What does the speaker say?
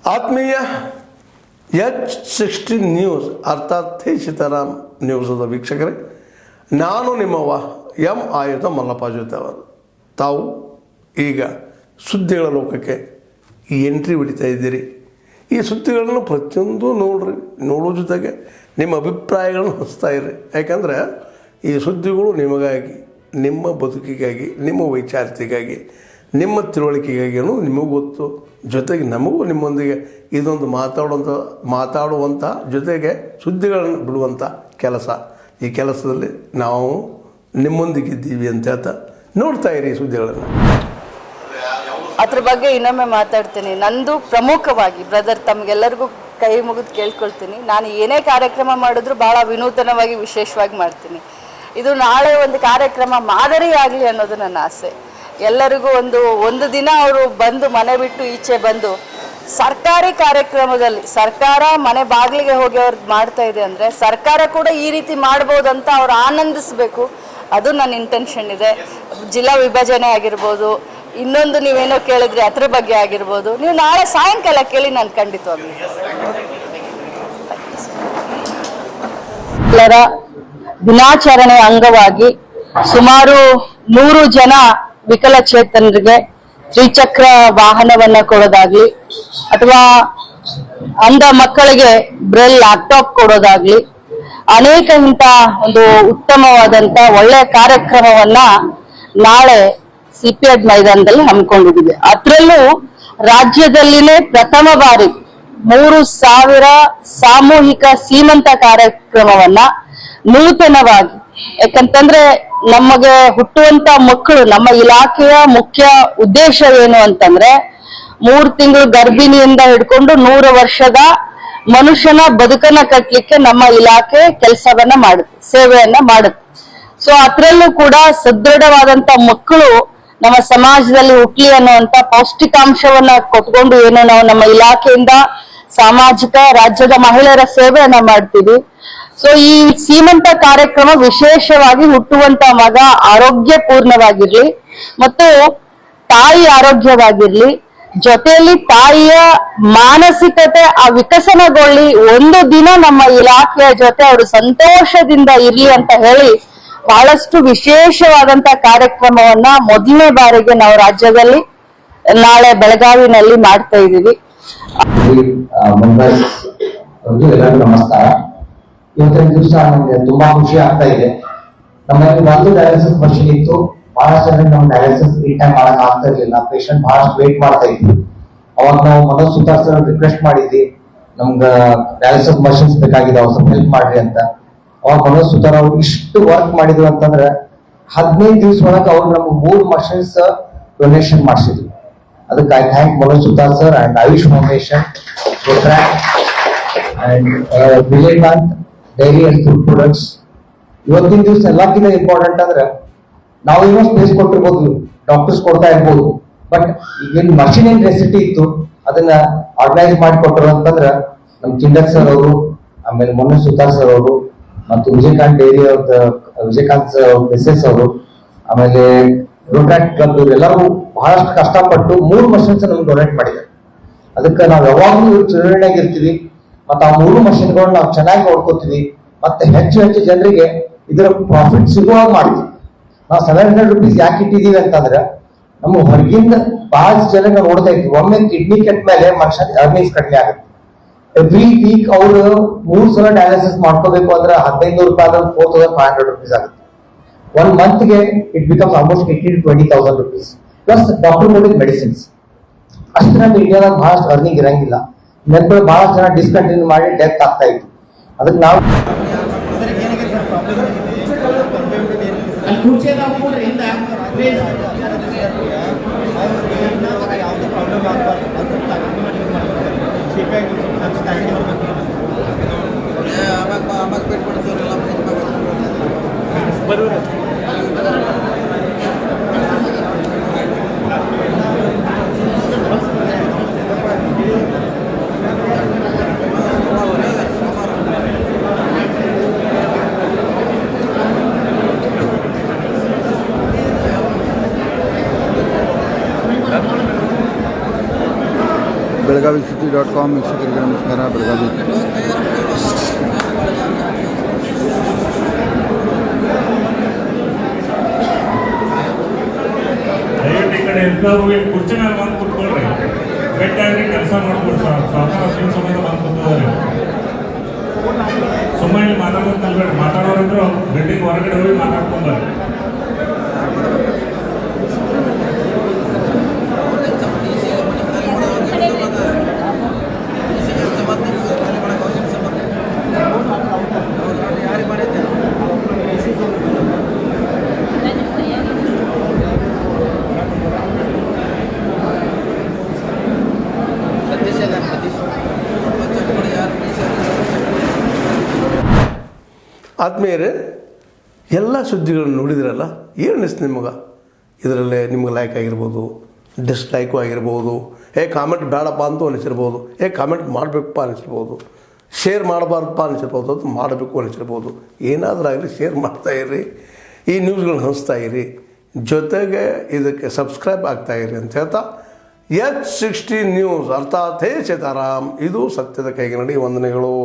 ಆತ್ಮೀಯ H60 news ಅರ್ಥಾತ್ ಸೀತಾರಾಮ್ ನ್ಯೂಸದ ವೀಕ್ಷಕರೇ, ನಾನು ನಿಮ್ಮವ ಎಂ ಆಯುಧ ಮಲ್ಲಪ್ಪ ಜೊತೆ ಅವರು. ತಾವು ಈಗ ಸುದ್ದಿಗಳ ಲೋಕಕ್ಕೆ ಎಂಟ್ರಿ ಹೊಡಿತಾ ಇದ್ದೀರಿ. ಈ ಸುದ್ದಿಗಳನ್ನು ಪ್ರತಿಯೊಂದು ನೋಡೋ ಜೊತೆಗೆ ನಿಮ್ಮ ಅಭಿಪ್ರಾಯಗಳನ್ನು ಹಂಚ್ತಾ ಇರಿ. ಯಾಕಂದರೆ ಈ ಸುದ್ದಿಗಳು ನಿಮಗಾಗಿ, ನಿಮ್ಮ ಬದುಕಿಗಾಗಿ, ನಿಮ್ಮ ವೈಚಾರಿಕೆಗಾಗಿ, ನಿಮ್ಮ ತಿಳುವಳಿಕೆಗಾಗಿಯೂ ನಿಮಗೂ ಗೊತ್ತು. ಜೊತೆಗೆ ನಮಗೂ ನಿಮ್ಮೊಂದಿಗೆ ಇದೊಂದು ಮಾತಾಡುವಂಥ ಜೊತೆಗೆ ಸುದ್ದಿಗಳನ್ನು ಬಿಡುವಂಥ ಕೆಲಸ. ಈ ಕೆಲಸದಲ್ಲಿ ನಾವು ನಿಮ್ಮೊಂದಿಗಿದ್ದೀವಿ ಅಂತ ಹೇಳ್ತಾ ನೋಡ್ತಾ ಇರಿ ಸುದ್ದಿಗಳನ್ನು. ಅದ್ರ ಬಗ್ಗೆ ಇನ್ನೊಮ್ಮೆ ಮಾತಾಡ್ತೀನಿ. ನಂದು ಪ್ರಮುಖವಾಗಿ ಬ್ರದರ್ ತಮಗೆಲ್ಲರಿಗೂ ಕೈ ಮುಗಿದು ಕೇಳ್ಕೊಳ್ತೀನಿ, ನಾನು ಏನೇ ಕಾರ್ಯಕ್ರಮ ಮಾಡಿದ್ರು ಭಾಳ ವಿನೂತನವಾಗಿ ವಿಶೇಷವಾಗಿ ಮಾಡ್ತೀನಿ. ಇದು ನಾಳೆ ಒಂದು ಕಾರ್ಯಕ್ರಮ ಮಾದರಿ ಆಗಲಿ ಅನ್ನೋದು ನನ್ನ ಆಸೆ. ಎಲ್ಲರಿಗೂ ಒಂದು ದಿನ ಅವರು ಬಂದು ಮನೆ ಬಿಟ್ಟು ಈಚೆ ಬಂದು ಸರ್ಕಾರಿ ಕಾರ್ಯಕ್ರಮದಲ್ಲಿ ಸರ್ಕಾರ ಮನೆ ಬಾಗಿಲಿಗೆ ಹೋಗಿ ಅವ್ರಿಗೆ ಮಾಡ್ತಾ ಇದೆ ಅಂದರೆ ಸರ್ಕಾರ ಕೂಡ ಈ ರೀತಿ ಮಾಡ್ಬೋದಂತ ಅವ್ರು ಆನಂದಿಸಬೇಕು. ಅದು ನನ್ನ ಇಂಟೆನ್ಷನ್ ಇದೆ. ಜಿಲ್ಲಾ ವಿಭಜನೆ ಆಗಿರ್ಬೋದು, ಇನ್ನೊಂದು ನೀವೇನೋ ಕೇಳಿದ್ರಿ ಅದ್ರ ಬಗ್ಗೆ ಆಗಿರ್ಬೋದು, ನೀವು ನಾಳೆ ಸಾಯಂಕಾಲ ಕೇಳಿ ನಾನು ಖಂಡಿತವಾಗ್ಲಿ. ಎಲ್ಲರ ದಿನಾಚರಣೆ ಅಂಗವಾಗಿ ಸುಮಾರು 100 ಜನ ವಿಕಲಚೇತನರಿಗೆ ತ್ರಿಚಕ್ರ ವಾಹನವನ್ನ ಕೊಡೋದಾಗ್ಲಿ, ಅಥವಾ ಅಂಧ ಮಕ್ಕಳಿಗೆ ಬ್ರೈಲ್ ಲ್ಯಾಪ್ಟಾಪ್ ಕೊಡೋದಾಗ್ಲಿ, ಅನೇಕ ಇಂಥ ಒಂದು ಉತ್ತಮವಾದಂತ ಒಳ್ಳೆಯ ಕಾರ್ಯಕ್ರಮವನ್ನ ನಾಳೆ ಸಿಪಿಎಡ್ ಮೈದಾನದಲ್ಲಿ ಹಮ್ಮಿಕೊಂಡಿದ್ದೀವಿ. ಅದರಲ್ಲೂ ರಾಜ್ಯದಲ್ಲಿನೇ ಪ್ರಥಮ ಬಾರಿ 3,000 ಸಾಮೂಹಿಕ ಸೀಮಂತ ಕಾರ್ಯಕ್ರಮವನ್ನ ನೂತನವಾಗಿ, ಯಾಕಂತಂದ್ರೆ ನಮಗೆ ಹುಟ್ಟುವಂತ ಮಕ್ಕಳು, ನಮ್ಮ ಇಲಾಖೆಯ ಮುಖ್ಯ ಉದ್ದೇಶ ಏನು ಅಂತಂದ್ರೆ 3 ತಿಂಗಳು ಗರ್ಭಿಣಿಯಿಂದ ಹಿಡ್ಕೊಂಡು 100 ವರ್ಷದ ಮನುಷ್ಯನ ಬದುಕನ್ನ ಕಟ್ಟಲಿಕ್ಕೆ ನಮ್ಮ ಇಲಾಖೆ ಕೆಲಸವನ್ನ ಮಾಡುತ್ತೆ, ಸೇವೆಯನ್ನ ಮಾಡುತ್ತೆ. ಸೊ ಅದರಲ್ಲೂ ಕೂಡ ಸದೃಢವಾದಂತ ಮಕ್ಕಳು ನಮ್ಮ ಸಮಾಜದಲ್ಲಿ ಹುಟ್ಲಿ ಅನ್ನುವಂತ ಪೌಷ್ಟಿಕಾಂಶವನ್ನ ಕೊಟ್ಕೊಂಡು ಏನು ನಾವು ನಮ್ಮ ಇಲಾಖೆಯಿಂದ ಸಾಮಾಜಿಕ ರಾಜ್ಯದ ಮಹಿಳೆಯರ ಸೇವೆಯನ್ನ ಮಾಡ್ತೀವಿ. ಸೊ ಈ ಸೀಮಂತ ಕಾರ್ಯಕ್ರಮ ವಿಶೇಷವಾಗಿ ಹುಟ್ಟುವಂತ ಮಗ ಆರೋಗ್ಯಪೂರ್ಣವಾಗಿರ್ಲಿ ಮತ್ತು ತಾಯಿ ಆರೋಗ್ಯವಾಗಿರ್ಲಿ, ಜೊತೆಯಲ್ಲಿ ತಾಯಿಯ ಮಾನಸಿಕತೆ ವಿಕಸನಗೊಳ್ಳಿ, ಒಂದು ದಿನ ನಮ್ಮ ಇಲಾಖೆಯ ಜೊತೆ ಅವರು ಸಂತೋಷದಿಂದ ಇರ್ಲಿ ಅಂತ ಹೇಳಿ ಬಹಳಷ್ಟು ವಿಶೇಷವಾದಂತ ಕಾರ್ಯಕ್ರಮವನ್ನ ಮೊದಲನೇ ಬಾರಿಗೆ ನಾವು ರಾಜ್ಯದಲ್ಲಿ ನಾಳೆ ಬೆಳಗಾವಿನಲ್ಲಿ ಮಾಡ್ತಾ ಇದ್ದೀವಿ. ನಮಸ್ಕಾರ. ಇವತ್ತಿನ ದಿವಸ ನಮ್ಗೆ ತುಂಬಾ ಖುಷಿ ಆಗ್ತಾ ಇದೆ. ನಮ್ಮಲ್ಲಿ ಒಂದು ಡಯಾಲಿಸಿಸ್ ಮಷಿನ್ ಇತ್ತು. ಬಹಳಷ್ಟು ಜನ ನಮ್ ಡಯಾಲಿಸಿಸ್ ಈ ಟೈಮ್ ಮಾಡಕ್ ಆಗ್ತಾ ಇರ್ಲಿಲ್ಲ. ಪೇಷಂಟ್ ಬಹಳಷ್ಟು ವೇಟ್ ಮಾಡ್ತಾ ಇದ್ವಿ. ಅವಾಗ ನಾವು ಮನೋಜ್ ಸುತಾರ್ ಸರ್ ರಿಕ್ವೆಸ್ಟ್ ಮಾಡಿದ್ವಿ, ನಮ್ಗ ಡಯಾಲಿಸಿಸ್ ಮಷಿನ್ಸ್ ಬೇಕಾಗಿದೆ, ಅವ್ರು ಸ್ವಲ್ಪ ಹೆಲ್ಪ್ ಮಾಡ್ರಿ ಅಂತ. ಅವಾಗ ಮನೋಜ್ ಸುತಾರ್ ಅವ್ರು ಇಷ್ಟು ವರ್ಕ್ ಮಾಡಿದ್ರು ಅಂತಂದ್ರೆ 15 ದಿವಸ ಒಳಗೆ ಅವ್ರು ನಮ್ಗೆ 3 ಮಷಿನ್ಸ್ ಡೊನೇಷನ್ ಮಾಡಿಸಿದ್ರು. ಅದಕ್ಕೆ I thank Manoj Sutar sir and AYUSH foundation and Vijayakanth dairy and food products. ಇವತ್ತಿನ ದಿವಸ ಎಲ್ಲಕ್ಕಿಂತ ಇಂಪಾರ್ಟೆಂಟ್ ಅಂದ್ರೆ ನಾವು ಏನೋ ಸ್ಪೇಸ್ ಕೊಟ್ಟಿರ್ಬೋದು, ಡಾಕ್ಟರ್ಸ್ ಕೊಡ್ತಾ ಇರ್ಬೋದು, ಬಟ್ ಈಗೇನು ಮಷಿನ್ ಏನ್ ರೆಸಿಟಿ ಇತ್ತು ಅದನ್ನ ಆರ್ಗನೈಸ್ ಮಾಡಿ ಕೊಟ್ಟರು ಅಂತಂದ್ರ ನಮ್ ಚಿಂಡಕ್ ಸರ್ ಅವರು, ಆಮೇಲೆ ಮನೋಜ್ ಸುತಾರ್ ಸರ್ ಅವರು, ಮತ್ತು ವಿಜಯಕಾಂತ್ ಡೈರಿ ಅವ್ರ ವಿಜಯಕಾಂತ್ ಮಿಸೆಸ್ ಅವರು, ಆಮೇಲೆ ರೋಟ್ರಾಕ್ಟ್ ಕ್ಲಬ್ ಎಲ್ಲರೂ ಬಹಳಷ್ಟು ಕಷ್ಟಪಟ್ಟು 3 ಮಷಿನ್ಸ್ ನಮ್ಗೆ ಡೊನೇಟ್ ಮಾಡಿದ್ದಾರೆ. ಅದಕ್ಕೆ ನಾವು ಯಾವಾಗ್ಲೂ ಚಿರಋಣಿಯಾಗಿರ್ತೀವಿ. ಮತ್ತೆ ಆ 3 ಮಷಿನ್ಗಳನ್ನ ನಾವು ಚೆನ್ನಾಗಿ ನೋಡ್ಕೋತೀವಿ. ಮತ್ತೆ ಹೆಚ್ಚು ಜನರಿಗೆ ಇದರ ಪ್ರಾಫಿಟ್ ಸಿಗುವಾಗ ಮಾಡ್ತೀವಿ. ನಾವು 700 ರೂಪೀಸ್ ಯಾಕೆ ಇಟ್ಟಿದೀವಿ ಅಂತಂದ್ರೆ ನಮ್ಮ ಹೊರಗಿಂದ ಬಹಳ ಜನ ನಾವು ನೋಡ್ತಾ ಇದ್ವಿ, ಒಮ್ಮೆ ಕಿಡ್ನಿ ಕೆಟ್ಟ ಮೇಲೆ ಮನುಷ್ಯ ಅರ್ನಿಂಗ್ಸ್ ಕಡಿಮೆ ಆಗುತ್ತೆ. ಎವ್ರಿ ವೀಕ್ ಅವರು 3 ಸಲ ಡಯಾಲಿಸಿಸ್ ಮಾಡ್ಕೋಬೇಕು ಅಂದ್ರೆ 1500 ರೂಪಾಯಿ ಆದ್ರೆ 4500 ರೂಪೀಸ್ ಆಗುತ್ತೆ. 1 ಮಂತ್ಗೆ it becomes almost 18,000 to 20,000 rupees plus doctor ಕೊಟ್ಟಿದ್ ಮೆಡಿಸಿನ್ಸ್. ಅಷ್ಟು ನಮ್ಮ ಇಂಡಿಯಾದಾಗ ಬಹಳಷ್ಟು ಅರ್ನಿಂಗ್ ಇರಂಗಿಲ್ಲ. ನೆನಪಲ್ಲಿ ಬಹಳಷ್ಟು ಜನ ಡಿಸ್ಕಂಟಿನ್ಯೂ ಮಾಡಿ ಡೆತ್ ಆಗ್ತಾ ಇತ್ತು. ಅದಕ್ಕೆ ನಾವು ಬೆಳಗಾವಿ ಸುದ್ದಿ.com ವೀಕ್ಷಕರಿಗೆ ನಮಸ್ಕಾರ. ಬೆಳಗಾವಿ ದಯವಿಟ್ಟು ಈ ಕಡೆ ಎಲ್ಲರೂ ಕುರ್ಚಿ ಮೇಲೆ ಬಂದು ಕೂತ್ಕೊಳ್ರಿ. ಗಟ್ಟಿಯಾಗಿ ಕೆಲಸ ಮಾಡ್ಕೊಡ್ರಿ. ಸಾಕಾರ ಸಮೇತ ಬಂದು ಕೂತ್ಕೋರಿ. ಸುಮ್ಮನೆ ಇಲ್ಲಿ ಮಾತಾಡೋದು ಕಲ್ಬೇಡಿ. ಮಾತಾಡೋರಿದ್ರು ಬಿಲ್ಡಿಂಗ್ ಹೊರಗಡೆ ಹೋಗಿ ಮಾತಾಡ್ಕೊಂಡ್ಬರ್ರಿ. ಆದ್ಮೇಲೆ ಎಲ್ಲ ಸುದ್ದಿಗಳನ್ನು ನೋಡಿದ್ರಲ್ಲ, ಏನು ಅನಿಸ್ತು ನಿಮಗೆ? ಇದರಲ್ಲೇ ನಿಮ್ಗೆ ಲೈಕ್ ಆಗಿರ್ಬೋದು, ಡಿಸ್ಲೈಕು ಆಗಿರ್ಬೋದು, ಕಾಮೆಂಟ್ ಬೇಡಪ್ಪ ಅಂತೂ ಅನಿಸಿರ್ಬೋದು, ಕಾಮೆಂಟ್ ಮಾಡಬೇಕಪ್ಪ ಅನಿಸಿರ್ಬೋದು, ಶೇರ್ ಮಾಡಬಾರ್ದಪ್ಪ ಅನಿಸಿರ್ಬೋದು, ಅದು ಮಾಡಬೇಕು ಅನಿಸಿರ್ಬೋದು. ಏನಾದರೂ ಆಗಲಿ ಶೇರ್ ಮಾಡ್ತಾಯಿರಿ, ಈ ನ್ಯೂಸ್ಗಳನ್ನ ಹಂಚ್ತಾ ಇರಿ, ಜೊತೆಗೆ ಇದಕ್ಕೆ ಸಬ್ಸ್ಕ್ರೈಬ್ ಆಗ್ತಾಯಿರಿ ಅಂತ ಹೇಳ್ತಾ H16 ನ್ಯೂಸ್ ಅರ್ಥಾತ್ ಹೇ ಸೀತಾರಾಮ್, ಇದು ಸತ್ಯದ ಕೈಗೆ ನಡಿ. ವಂದನೆಗಳು.